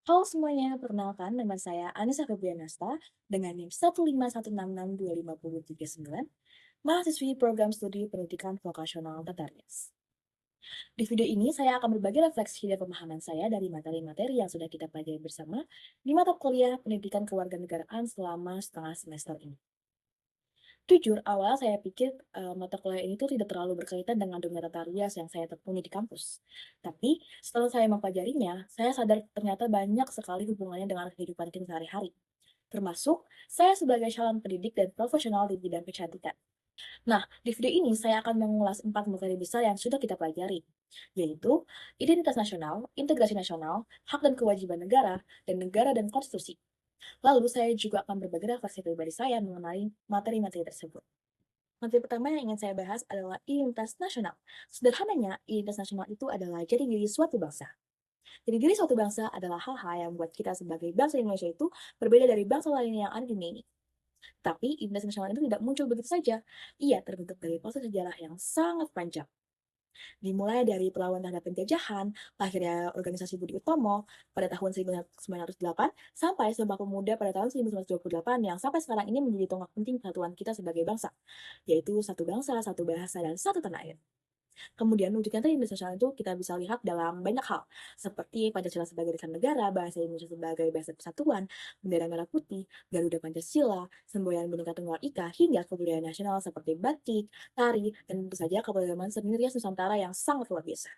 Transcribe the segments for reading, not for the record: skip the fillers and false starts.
Halo semuanya, perkenalkan nama saya Anissa Febrianasta dengan NIM 151662539, mahasiswi program studi pendidikan vokasional Tata Rias. Di video ini saya akan berbagi refleksi dan pemahaman saya dari materi-materi yang sudah kita pelajari bersama di mata kuliah pendidikan kewarganegaraan selama setengah semester ini. Jujur, awal saya pikir mata kuliah ini tuh tidak terlalu berkaitan dengan dunia tata rias yang saya tekuni di kampus. Tapi setelah saya mempelajarinya, saya sadar ternyata banyak sekali hubungannya dengan kehidupan kita sehari-hari. Termasuk saya sebagai calon pendidik dan profesional di bidang kecantikan. Nah, di video ini saya akan mengulas 4 materi besar yang sudah kita pelajari, yaitu identitas nasional, integrasi nasional, hak dan kewajiban negara dan konstitusi. Lalu saya juga akan berbagi refleksi pribadi saya mengenai materi-materi tersebut. Materi pertama yang ingin saya bahas adalah identitas nasional. Sederhananya, identitas nasional itu adalah jati diri suatu bangsa. Jadi diri suatu bangsa adalah hal-hal yang membuat kita sebagai bangsa Indonesia itu berbeda dari bangsa lain yang ada di dunia ini. Tapi identitas nasional itu tidak muncul begitu saja. Ia terbentuk dari proses sejarah yang sangat panjang. Dimulai dari perlawanan terhadap penjajahan, lahirnya organisasi Budi Utomo pada tahun 1908, sampai Sumpah Pemuda pada tahun 1928 yang sampai sekarang ini menjadi tonggak penting persatuan kita sebagai bangsa, yaitu satu bangsa, satu bahasa, dan satu tanah air. Kemudian wujud nyata Indonesia nasional itu kita bisa lihat dalam banyak hal, seperti Pancasila sebagai lisan negara, bahasa Indonesia sebagai bahasa persatuan, bendera merah putih, Garuda Pancasila, semboyan Bhinneka Tunggal Ika, hingga kebudayaan nasional seperti batik, tari, dan tentu saja keberagaman seni rias Nusantara yang sangat luar biasa.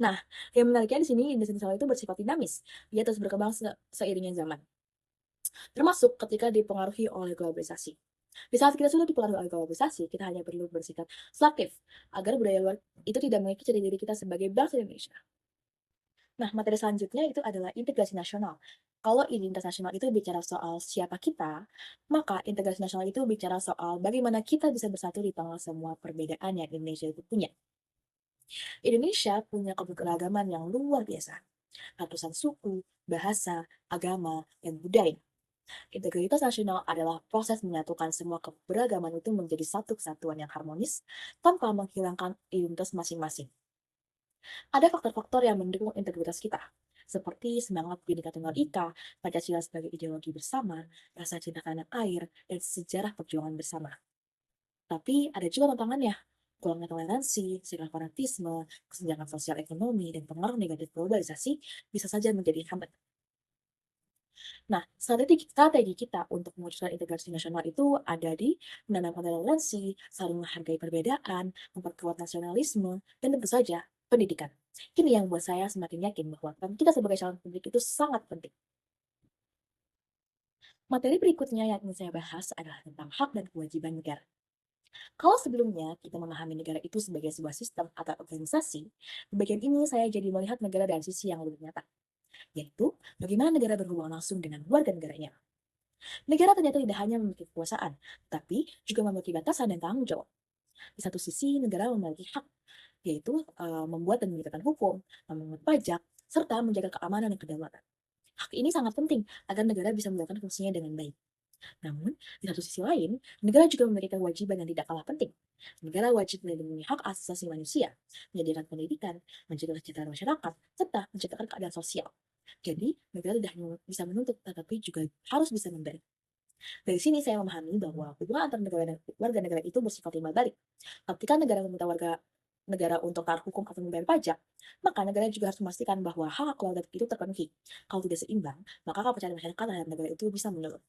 Nah, yang menariknya di sini Indonesia nasional itu bersifat dinamis, dia terus berkembang seiringnya zaman, termasuk ketika dipengaruhi oleh globalisasi. Di saat kita sudah dipengaruhi oleh globalisasi, kita hanya perlu bersikap selektif agar budaya luar itu tidak mengikuti ciri diri kita sebagai bangsa Indonesia. Nah, materi selanjutnya itu adalah integrasi nasional. Kalau identitas nasional itu bicara soal siapa kita, maka integrasi nasional itu bicara soal bagaimana kita bisa bersatu di tengah semua perbedaan yang Indonesia itu punya. Indonesia punya keberagaman yang luar biasa. Ratusan suku, bahasa, agama, dan budaya. Integritas nasional adalah proses menyatukan semua keberagaman itu menjadi satu kesatuan yang harmonis tanpa menghilangkan identitas masing-masing. Ada faktor-faktor yang mendukung integritas kita, seperti semangat Bhinneka Tunggal Ika, Pancasila sebagai ideologi bersama, rasa cinta tanah air, dan sejarah perjuangan bersama. Tapi ada juga tantangannya, kurangnya toleransi, sikap fanatisme, kesenjangan sosial ekonomi, dan pengaruh negatif globalisasi bisa saja menjadi hambat. Nah, strategi kita untuk mewujudkan integrasi nasional itu ada di menanamkan toleransi, saling menghargai perbedaan, memperkuat nasionalisme, dan tentu saja pendidikan. Ini yang buat saya semakin yakin bahwa peran kita sebagai calon pendidik itu sangat penting. Materi berikutnya yang ingin saya bahas adalah tentang hak dan kewajiban negara. Kalau sebelumnya kita memahami negara itu sebagai sebuah sistem atau organisasi, di bagian ini saya jadi melihat negara dari sisi yang lebih nyata, yaitu bagaimana negara berhubungan langsung dengan warga negaranya. Negara ternyata tidak hanya memiliki kekuasaan, tapi juga memiliki batasan dan tanggung jawab. Di satu sisi, negara memiliki hak, yaitu membuat dan menegakkan hukum, memungut pajak, serta menjaga keamanan dan kedaulatan. Hak ini sangat penting agar negara bisa menjalankan fungsinya dengan baik. Namun, di satu sisi lain, negara juga memiliki kewajiban yang tidak kalah penting. Negara wajib melindungi hak asasi manusia, menyediakan pendidikan, mencegah kejahatan masyarakat, serta menciptakan keadilan sosial. Jadi, negara tidak hanya bisa menuntut, tetapi juga harus bisa memberi. Dari sini saya memahami bahwa hubungan antar negara dan warga negara itu bersifat timbal balik. Ketika negara meminta warga negara untuk taat hukum atau membayar pajak, maka negara juga harus memastikan bahwa hak keluarga itu terpenuhi. Kalau tidak seimbang, maka kepercayaan masyarakat terhadap negara itu bisa menurun.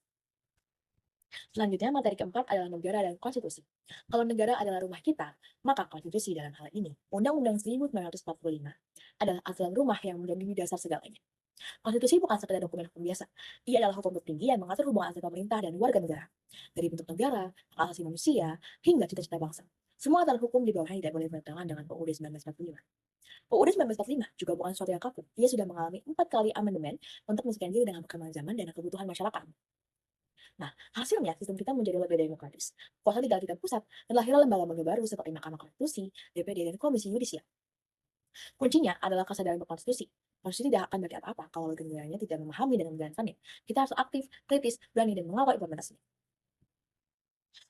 Selanjutnya, materi keempat adalah negara dan konstitusi. Kalau negara adalah rumah kita, maka konstitusi dalam hal ini, Undang-Undang 1945, adalah aturan rumah yang menjadi dasar segalanya. Konstitusi bukan sekedar dokumen hukum biasa. Ia adalah hukum tertinggi yang mengatur hubungan antara pemerintah dan warga negara. Dari bentuk negara, hak asasi manusia, hingga cita-cita bangsa. Semua aturan hukum di bawahnya tidak boleh bertentangan dengan UUD 1945. UUD 1945 juga bukan sesuatu yang kaku. Ia sudah mengalami 4 kali amandemen untuk menyesuaikan diri dengan perkembangan zaman dan kebutuhan masyarakat. Nah, hasilnya sistem kita menjadi lebih demokratis. Kuasa digalakkan pusat, dan lahirlah lembaga-lembaga baru seperti Mahkamah Konstitusi, DPD, dan Komisi Yudisial. Kuncinya adalah kesadaran berkonstitusi. Konstitusi tidak akan berarti apa-apa kalau warga negaranya tidak memahami dan menjalankannya. Kita harus aktif, kritis, berani, dan mengawal implementasinya.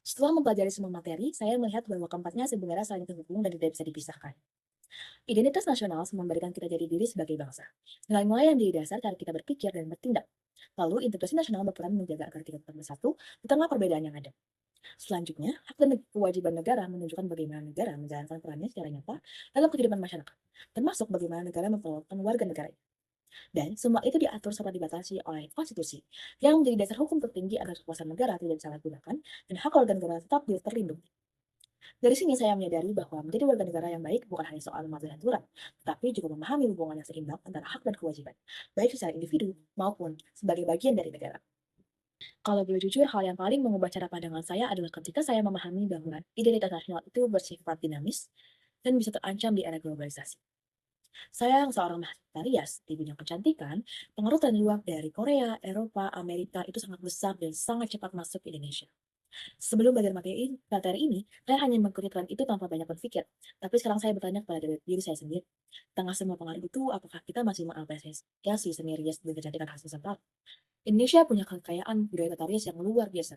Setelah mempelajari semua materi, saya melihat bahwa keempatnya sebenarnya saling terhubung dan tidak bisa dipisahkan. Identitas nasional memberikan kita jadi diri sebagai bangsa. Nilai-nilai yang jadi dasar cara kita berpikir dan bertindak. Lalu, integrasi nasional berperan menjaga agar kita tetap bersatu di tengah perbedaan yang ada. Selanjutnya, hak dan kewajiban negara menunjukkan bagaimana negara menjalankan perannya secara nyata dalam kehidupan masyarakat, termasuk bagaimana negara memperlakukan warga negaranya. Dan semua itu diatur serta dibatasi oleh konstitusi, yang menjadi dasar hukum tertinggi agar kekuasaan negara tidak disalahgunakan dan hak warga negara tetap terlindungi. Dari sini saya menyadari bahwa menjadi warga negara yang baik bukan hanya soal mematuhi aturan, tetapi juga memahami hubungan yang seimbang antara hak dan kewajiban, baik secara individu maupun sebagai bagian dari negara. Kalau boleh jujur, hal yang paling mengubah cara pandangan saya adalah ketika saya memahami bahwa identitas nasional itu bersifat dinamis dan bisa terancam di era globalisasi. Saya yang seorang mahasiswa rias di bidang kecantikan, pengaruh tren luar dari Korea, Eropa, Amerika itu sangat besar dan sangat cepat masuk ke Indonesia. Sebelum belajar materi ini, saya hanya mengikuti tren itu tanpa banyak berpikir. Tapi sekarang saya bertanya kepada diri saya sendiri, di tengah semua pengaruh itu, apakah kita masih mengapresiasi seni rias dan kecantikan khas Nusantara? Indonesia punya kekayaan budaya tata rias yang luar biasa.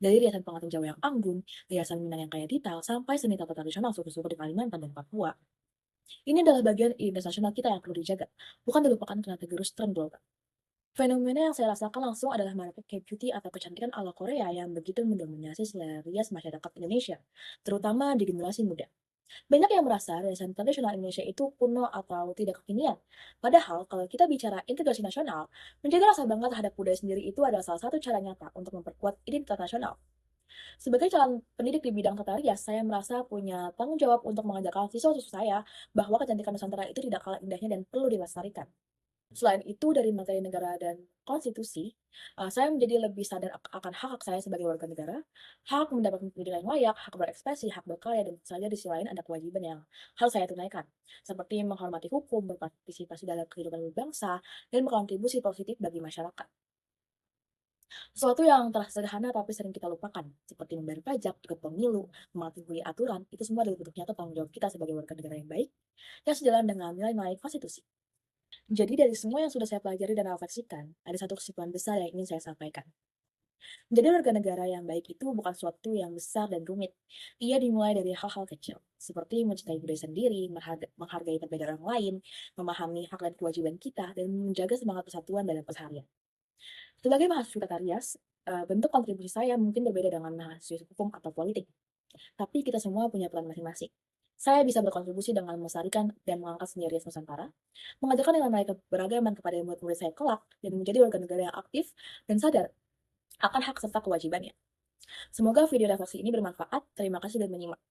Dari riasan pengantin Jawa yang anggun, riasan Minang yang kaya detail, sampai seni tata tradisional suku-suku di Kalimantan dan Papua. Ini adalah bagian identitas nasional kita yang perlu dijaga, bukan dilupakan karena tergerus tren global. Fenomena yang saya rasakan langsung adalah maraknya K-beauty atau kecantikan ala Korea yang begitu mendominasi selera rias masyarakat Indonesia, terutama di generasi muda. Banyak yang merasa riasan tradisional Indonesia itu kuno atau tidak kekinian. Padahal, kalau kita bicara integrasi nasional, menjaga rasa bangga terhadap budaya sendiri itu adalah salah satu cara nyata untuk memperkuat identitas nasional. Sebagai calon pendidik di bidang tata rias, saya merasa punya tanggung jawab untuk mengajarkan siswa-siswa saya bahwa kecantikan Nusantara itu tidak kalah indahnya dan perlu dilestarikan. Selain itu, dari materi negara dan konstitusi, saya menjadi lebih sadar akan hak-hak saya sebagai warga negara, hak mendapatkan pendidikan yang layak, hak berekspresi, hak berkarya, dan tentu saja di sisi lain ada kewajiban yang harus saya tunaikan, seperti menghormati hukum, berpartisipasi dalam kehidupan berbangsa, dan berkontribusi positif bagi masyarakat. Sesuatu yang telah sederhana tapi sering kita lupakan, seperti membayar pajak, ikut pemilu, mematuhi aturan, itu semua adalah bentuk nyata tanggung jawab kita sebagai warga negara yang baik, yang sejalan dengan nilai-nilai konstitusi. Jadi dari semua yang sudah saya pelajari dan refleksikan, ada satu kesimpulan besar yang ingin saya sampaikan. Menjadi warga negara yang baik itu bukan sesuatu yang besar dan rumit. Ia dimulai dari hal-hal kecil, seperti mencintai budaya sendiri, menghargai perbedaan orang lain, memahami hak dan kewajiban kita, dan menjaga semangat persatuan dalam keseharian. Sebagai mahasiswa tata rias, bentuk kontribusi saya mungkin berbeda dengan mahasiswa hukum atau politik, tapi kita semua punya peran masing-masing. Saya bisa berkontribusi dengan melestarikan dan mengangkat seni rias Nusantara, mengajarkan nilai-nilai keberagaman kepada murid-murid saya kelak, dan menjadi warga negara yang aktif dan sadar akan hak serta kewajibannya. Semoga video refleksi ini bermanfaat. Terima kasih sudah menyimak.